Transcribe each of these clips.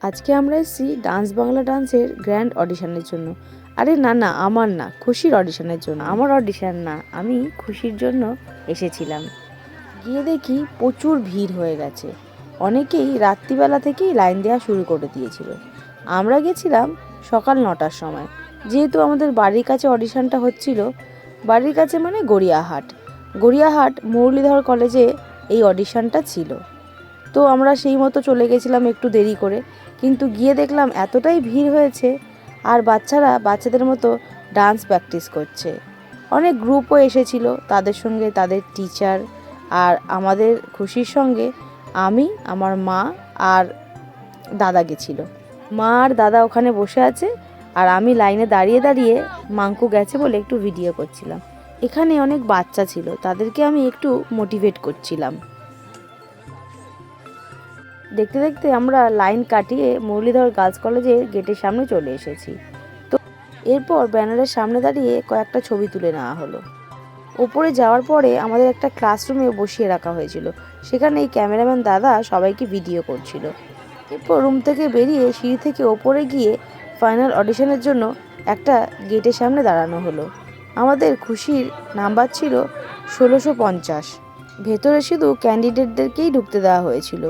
আজকে আমরা এসেছি ডান্স বাংলা ডান্সের গ্র্যান্ড অডিশনের জন্য। আরে না না, আমার না, খুশির অডিশনের জন্য। আমার অডিশন না, আমি খুশির জন্য এসেছিলাম। গিয়ে দেখি প্রচুর ভিড় হয়ে গেছে। অনেকেই রাত্রিবেলা থেকেই লাইন দেওয়া শুরু করে দিয়েছিল। আমরা গেছিলাম সকাল 9টার সময়। যেহেতু আমাদের বাড়ির কাছে অডিশনটা হচ্ছিল, বাড়ির কাছে মানে গড়িয়াহাট মুরলীধর কলেজে এই অডিশনটা ছিল। তো আমরা সেই মতো চলে গেছিলাম একটু দেরি করে, কিন্তু গিয়ে দেখলাম এতটাই ভিড় হয়েছে, আর বাচ্চারা বাচ্চাদের মতো ডান্স প্র্যাকটিস করছে। অনেক গ্রুপও এসেছিল, তাদের সঙ্গে তাদের টিচার, আর আমাদের খুশির সঙ্গে আমি, আমার মা আর দাদা গেছিল। মা আর দাদা ওখানে বসে আছে, আর আমি লাইনে দাঁড়িয়ে দাঁড়িয়ে মাঙ্কু গেছে বলে একটু ভিডিও করছিলাম। এখানে অনেক বাচ্চা ছিল, তাদেরকে আমি একটু মোটিভেট করছিলাম। দেখতে দেখতে আমরা লাইন কাটিয়ে মুরলীধর গার্লস কলেজের গেটের সামনে চলে এসেছি। তো এরপর ব্যানারের সামনে দাঁড়িয়ে কয়েকটা ছবি তুলে নেওয়া হলো। ওপরে যাওয়ার পরে আমাদের একটা ক্লাসরুমে বসিয়ে রাখা হয়েছিল, সেখানে এই ক্যামেরাম্যান দাদা সবাইকে ভিডিও করছিল। এরপর রুম থেকে বেরিয়ে সিঁড়ি থেকে ওপরে গিয়ে ফাইনাল অডিশনের জন্য একটা গেটের সামনে দাঁড়ানো হলো। আমাদের খুশির নাম্বার ছিল 1650। ভেতরে শুধু ক্যান্ডিডেটদেরকেই ঢুকতে দেওয়া হয়েছিল,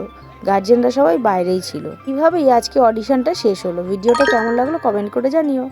গার্জেনরা সবাই বাইরেই ছিল। এভাবেই আজকে অডিশনটা শেষ হলো। ভিডিওটা কেমন লাগলো কমেন্ট করে জানিও।